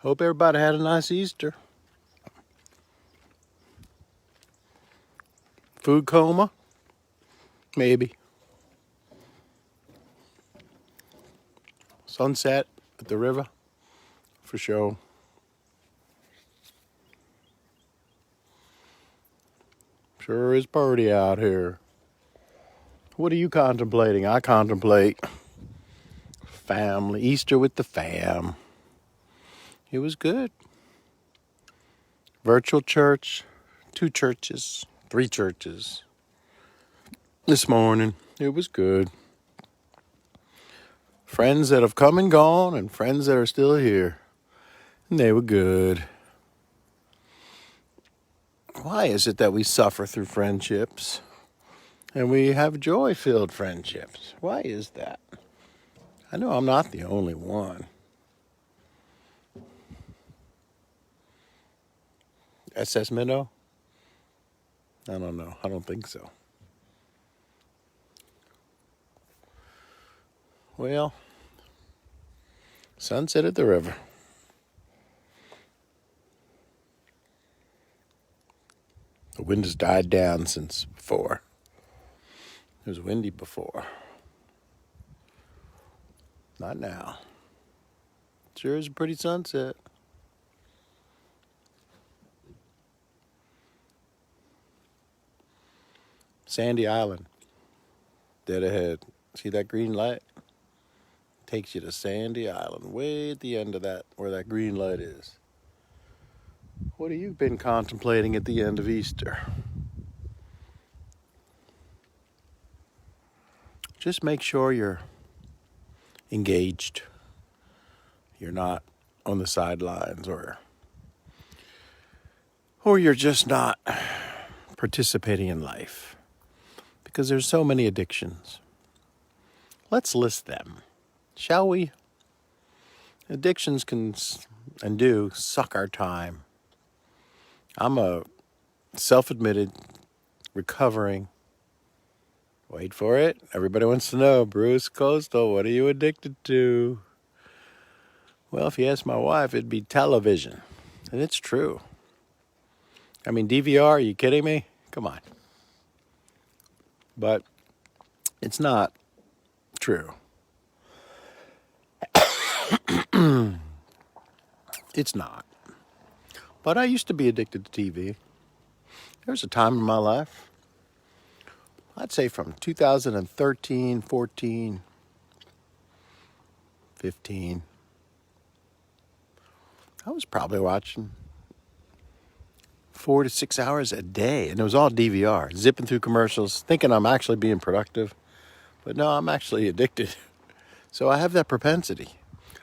Hope everybody had a nice Easter. Food coma? Maybe. Sunset at the river? For sure. Sure is party out here. What are you contemplating? I contemplate family, Easter with the fam. It was good. Virtual church, 2 churches, 3 churches. This morning, it was good. Friends that have come and gone and friends that are still here. And they were good. Why is it that we suffer through friendships and we have joy-filled friendships? Why is that? I know I'm not the only one. SS Minnow? I don't know. I don't think so. Well, sunset at the river. The wind has died down since before. It was windy before. Not now. Sure is a pretty sunset. Sandy Island. Dead ahead. See that green light? Takes you to Sandy Island, way at the end of that, where that green light is. What have you been contemplating at the end of Easter? Just make sure you're engaged. You're not on the sidelines, or you're just not participating in life. Because there's so many addictions. Let's list them, shall we? Addictions can and do suck our time. I'm a self-admitted, recovering, wait for it, everybody wants to know, Bruce Coastal, what are you addicted to? Well, if you ask my wife, it'd be television. And it's true. I mean, DVR, are you kidding me? Come on. But it's not true. It's not. But I used to be addicted to TV. There was a time in my life, I'd say from 2013, 14, 15, I was probably watching 4 to 6 hours a day, and it was all DVR, zipping through commercials, thinking I'm actually being productive. But no, I'm actually addicted. So I have that propensity.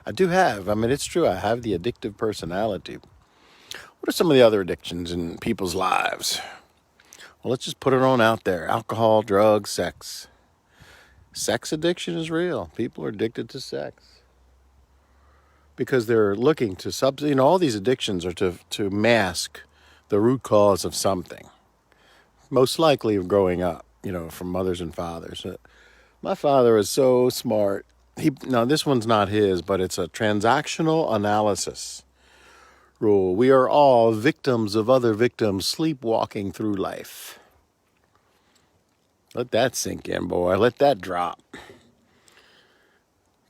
I do have. I mean, it's true. I have the addictive personality. What are some of the other addictions in people's lives? Well, let's just put it on out there. Alcohol, drugs, sex. Sex addiction is real. People are addicted to sex because they're looking to all these addictions are to mask the root cause of something. Most likely of growing up, from mothers and fathers. My father is so smart. This one's not his, but it's a transactional analysis rule. We are all victims of other victims sleepwalking through life. Let that sink in, boy. Let that drop.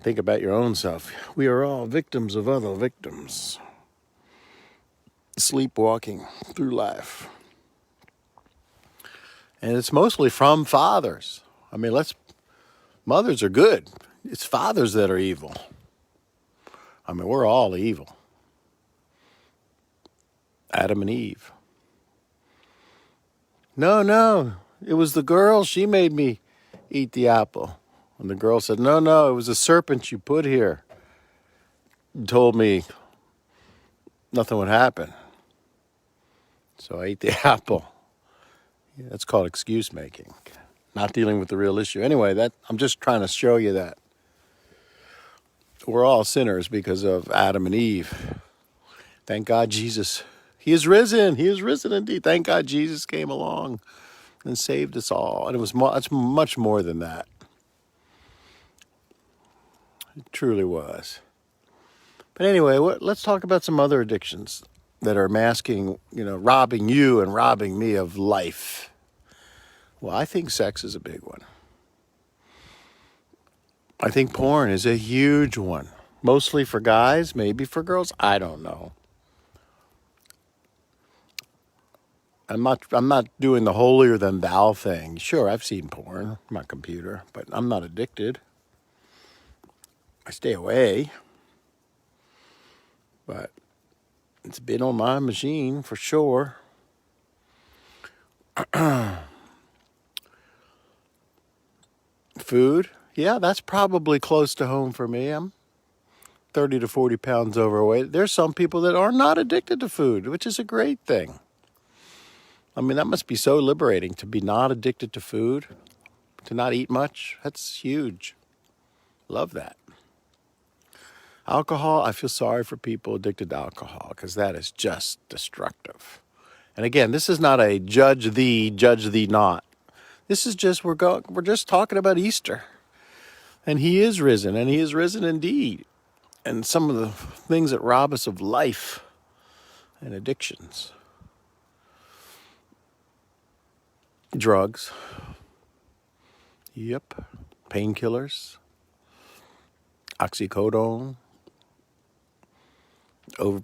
Think about your own self. We are all victims of other victims sleepwalking through life. And it's mostly from fathers. I mean, mothers are good. It's fathers that are evil. I mean, we're all evil. Adam and Eve. No, it was the girl. She made me eat the apple. And the girl said, no, it was a serpent you put here. You told me nothing would happen. So I ate the apple. Yeah, that's called excuse making. Not dealing with the real issue. Anyway, I'm just trying to show you that we're all sinners because of Adam and Eve. Thank God Jesus, He is risen. He is risen indeed. Thank God Jesus came along and saved us all. And it's much more than that. It truly was. But anyway, let's talk about some other addictions that are masking, robbing you and robbing me of life. Well, I think sex is a big one. I think porn is a huge one. Mostly for guys, maybe for girls, I don't know. I'm not doing the holier than thou thing. Sure, I've seen porn on my computer, but I'm not addicted. I stay away, but it's been on my machine for sure. Food, yeah, that's probably close to home for me. I'm 30 to 40 pounds overweight. There's some people that are not addicted to food, which is a great thing. I mean, that must be so liberating to be not addicted to food, to not eat much. That's huge. Love that. Alcohol, I feel sorry for people addicted to alcohol because that is just destructive. And again, this is not a judge thee not. This is just we're just talking about Easter. And he is risen, and he is risen indeed. And some of the things that rob us of life and addictions. Drugs. Yep. Painkillers. Oxycodone.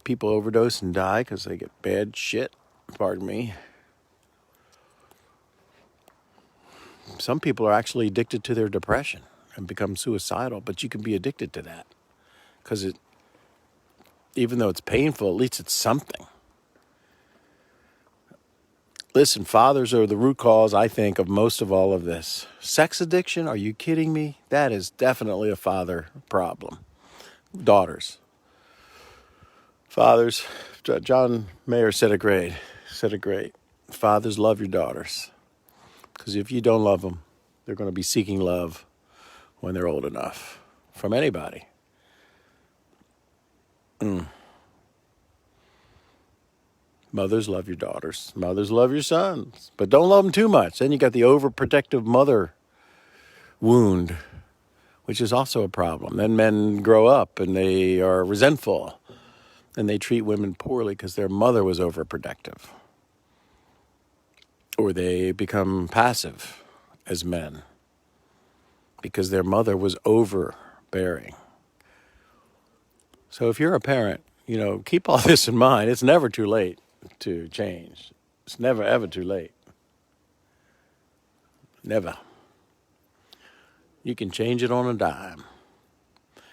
People overdose and die because they get bad shit. Pardon me. Some people are actually addicted to their depression and become suicidal, but you can be addicted to that because even though it's painful, at least it's something. Listen, fathers are the root cause, I think, of most of all of this. Sex addiction? Are you kidding me? That is definitely a father problem. Daughters. Fathers, John Mayer said it great. Fathers, love your daughters. Because if you don't love them, they're going to be seeking love when they're old enough. From anybody. Mothers, love your daughters. Mothers, love your sons. But don't love them too much. Then you got the overprotective mother wound, which is also a problem. Then men grow up and they are resentful. And they treat women poorly because their mother was overprotective. Or they become passive as men because their mother was overbearing. So if you're a parent, keep all this in mind. It's never too late to change. It's never, ever too late. Never. You can change it on a dime.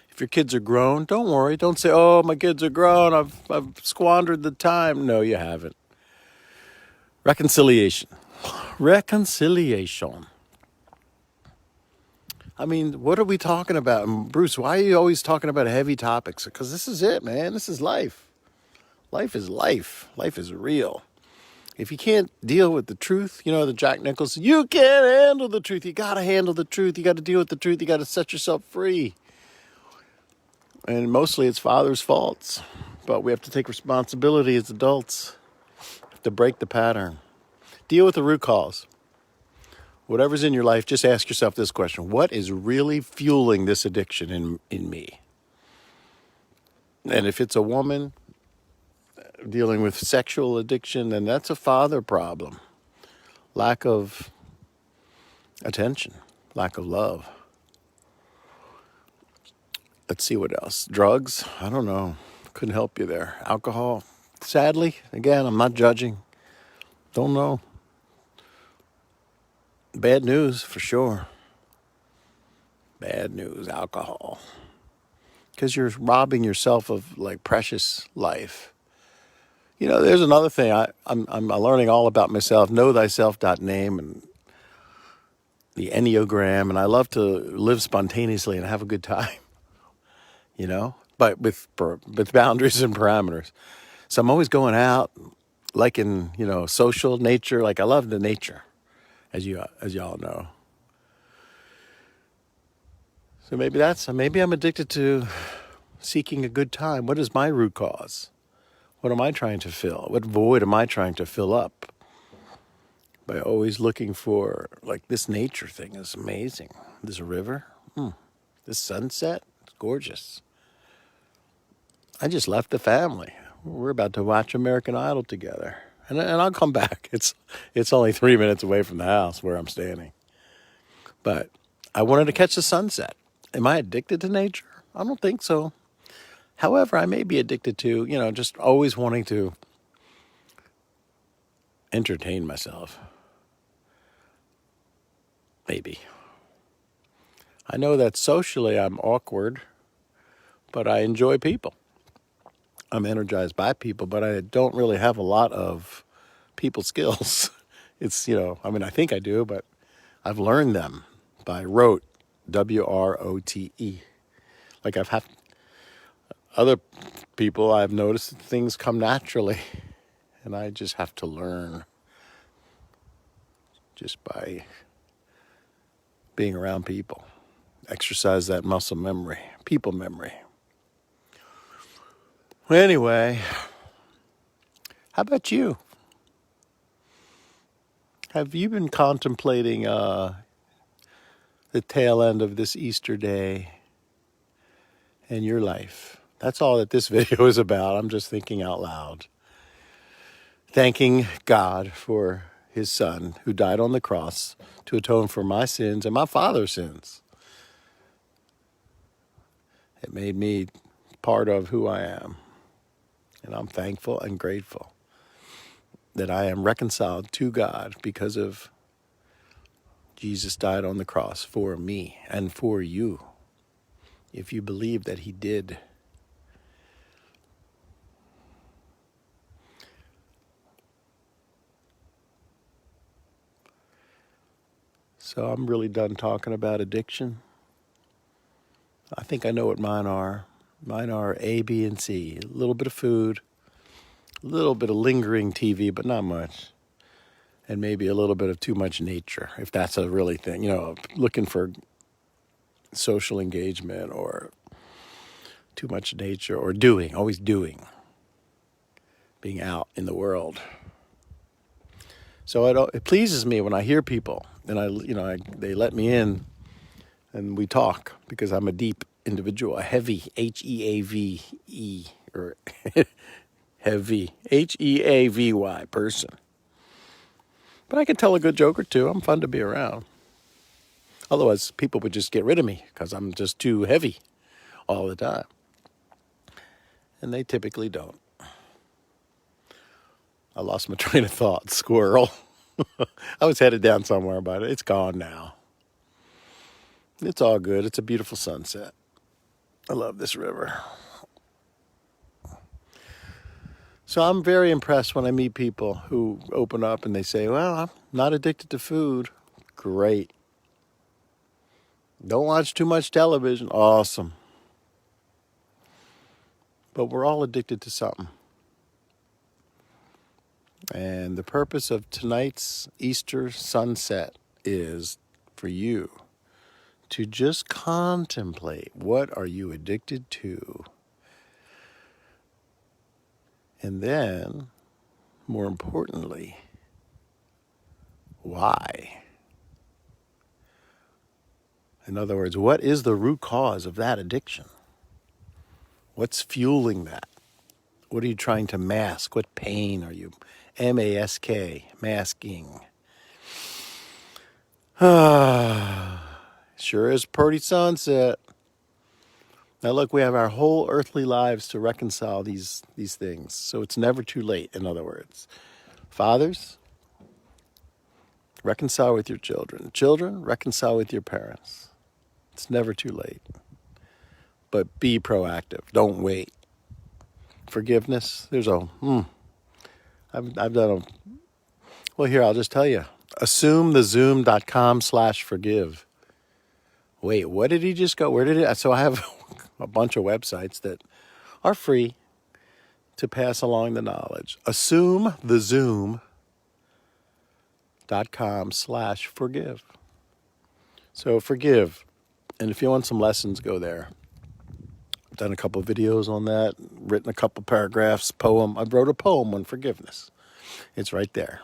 If your kids are grown, don't worry. Don't say, oh, my kids are grown. I've squandered the time. No, you haven't. Reconciliation. I mean, what are we talking about? And Bruce, why are you always talking about heavy topics? Because this is it, man. This is life. Life is life. Life is real. If you can't deal with the truth, the Jack Nicholson, you can't handle the truth. You got to handle the truth. You got to deal with the truth. You got to set yourself free. And mostly it's father's faults. But we have to take responsibility as adults to break the pattern. Deal with the root cause. Whatever's in your life, just ask yourself this question. What is really fueling this addiction in me? And if it's a woman dealing with sexual addiction, then that's a father problem. Lack of attention, lack of love. Let's see what else. Drugs? I don't know. Couldn't help you there. Alcohol? Sadly, again, I'm not judging. Don't know. Bad news for sure. Bad news, alcohol. Because you're robbing yourself of precious life. There's another thing. I'm learning all about myself. KnowThyself.name and the Enneagram, and I love to live spontaneously and have a good time. But with boundaries and parameters. So I'm always going out, in social nature. I love the nature, as y'all know. So maybe I'm addicted to seeking a good time. What is my root cause? What am I trying to fill? What void am I trying to fill up? By always looking for, this nature thing is amazing. This river, this sunset, it's gorgeous. I just left the family. We're about to watch American Idol together. And I'll come back. It's only 3 minutes away from the house where I'm standing. But I wanted to catch the sunset. Am I addicted to nature? I don't think so. However, I may be addicted to, just always wanting to entertain myself. Maybe. I know that socially I'm awkward, but I enjoy people. I'm energized by people, but I don't really have a lot of people skills. I think I do, but I've learned them by rote, WROTE. Like I've had other people, I've noticed that things come naturally, and I just have to learn just by being around people. Exercise that muscle memory, people memory. Well, anyway, how about you? Have you been contemplating the tail end of this Easter day in your life? That's all that this video is about. I'm just thinking out loud. Thanking God for his son who died on the cross to atone for my sins and my father's sins. It made me part of who I am. And I'm thankful and grateful that I am reconciled to God because of Jesus died on the cross for me and for you, if you believe that he did. So I'm really done talking about addiction. I think I know what mine are. Mine are A, B, and C. A little bit of food, a little bit of lingering TV, but not much. And maybe a little bit of too much nature, if that's a really thing. Looking for social engagement or too much nature or always doing, being out in the world. So it pleases me when I hear people and they let me in and we talk because I'm a deep individual, a heavy, H-E-A-V-E, or heavy, H-E-A-V-Y person. But I can tell a good joke or two. I'm fun to be around. Otherwise, people would just get rid of me because I'm just too heavy all the time. And they typically don't. I lost my train of thought, squirrel. I was headed down somewhere, but it's gone now. It's all good. It's a beautiful sunset. I love this river. So I'm very impressed when I meet people who open up and they say, well, I'm not addicted to food. Great. Don't watch too much television. Awesome. But we're all addicted to something. And the purpose of tonight's Easter sunset is for you to just contemplate, what are you addicted to? And then, more importantly, why? In other words, what is the root cause of that addiction? What's fueling that? What are you trying to mask? What pain are you? M-A-S-K, masking. Sure is a pretty sunset. Now look, we have our whole earthly lives to reconcile these things. So it's never too late, in other words. Fathers, reconcile with your children. Children, reconcile with your parents. It's never too late. But be proactive. Don't wait. Forgiveness, I've done a, well, here, I'll just tell you. AssumeTheZoom.com/forgive. Wait, what did he just go? Where did it? So I have a bunch of websites that are free to pass along the knowledge. AssumeTheZoom.com/forgive. So forgive. And if you want some lessons, go there. I've done a couple of videos on that, written a couple paragraphs, poem. I wrote a poem on forgiveness. It's right there.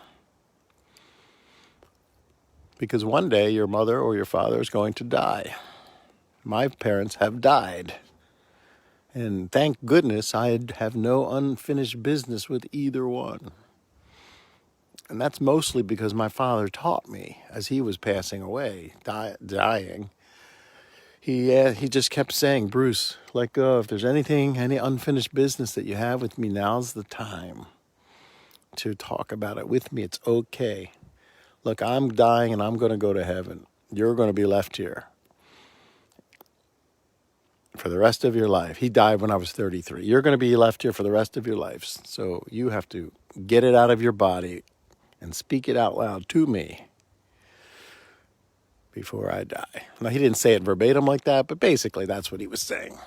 Because one day your mother or your father is going to die. My parents have died. And thank goodness I have no unfinished business with either one. And that's mostly because my father taught me as he was passing away, dying. He just kept saying, Bruce, let go. If there's any unfinished business that you have with me, now's the time to talk about it with me. It's okay. Look, I'm dying and I'm going to go to heaven. You're going to be left here for the rest of your life. He died when I was 33. You're going to be left here for the rest of your life. So you have to get it out of your body and speak it out loud to me before I die. Now, he didn't say it verbatim like that, but basically that's what he was saying.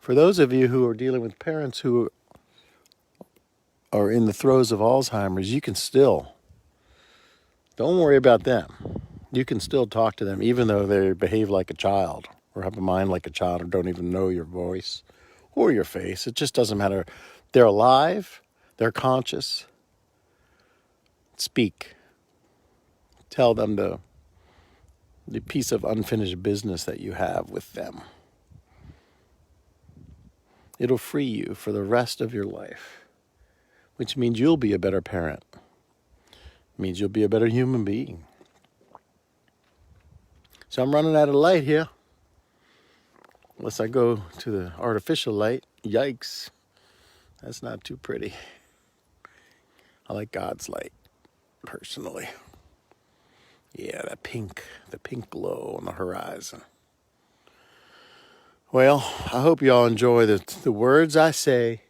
For those of you who are dealing with parents who are in the throes of Alzheimer's, you can still, don't worry about them. You can still talk to them even though they behave like a child or have a mind like a child or don't even know your voice or your face. It just doesn't matter. They're alive. They're conscious. Speak. Tell them the piece of unfinished business that you have with them. It'll free you for the rest of your life, which means you'll be a better parent. It means you'll be a better human being. So I'm running out of light here. Unless I go to the artificial light. Yikes. That's not too pretty. I like God's light, personally. Yeah, the pink glow on the horizon. Well, I hope you all enjoy the words I say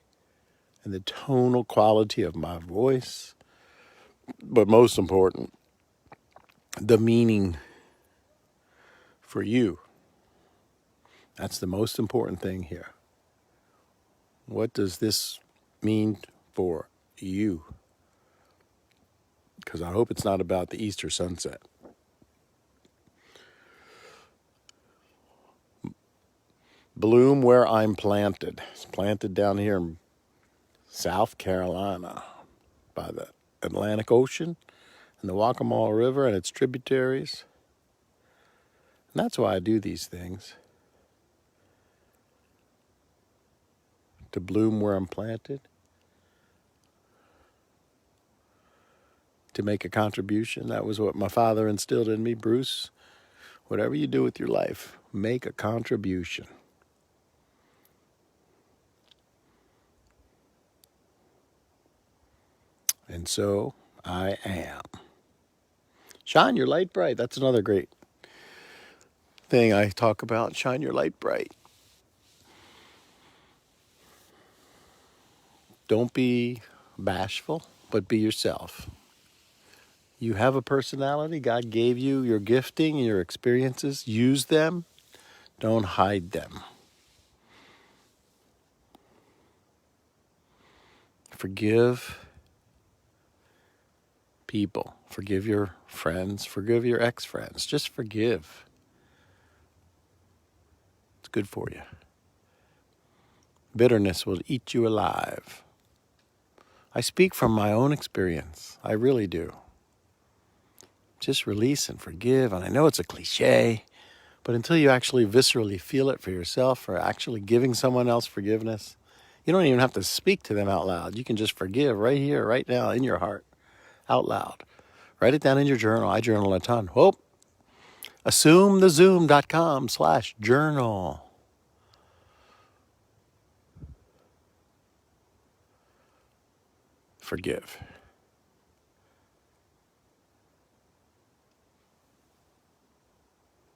and the tonal quality of my voice. But most important, the meaning for you. That's the most important thing here. What does this mean for you? Because I hope it's not about the Easter sunset. Bloom where I'm planted. It's planted down here in South Carolina by the Atlantic Ocean and the Waccamaw River and its tributaries. And that's why I do these things. To bloom where I'm planted. To make a contribution. That was what my father instilled in me. Bruce, whatever you do with your life, make a contribution. And so I am. Shine your light bright. That's another great thing I talk about. Shine your light bright. Don't be bashful, but be yourself. You have a personality. God gave you your gifting, your experiences. Use them. Don't hide them. Forgive people. Forgive your friends. Forgive your ex-friends. Just forgive. It's good for you. Bitterness will eat you alive. I speak from my own experience. I really do. Just release and forgive. And I know it's a cliche, but until you actually viscerally feel it for yourself or actually giving someone else forgiveness, you don't even have to speak to them out loud. You can just forgive right here, right now, in your heart, out loud. Write it down in your journal. I journal a ton. Whoop. AssumeTheZoom.com/journal. Forgive.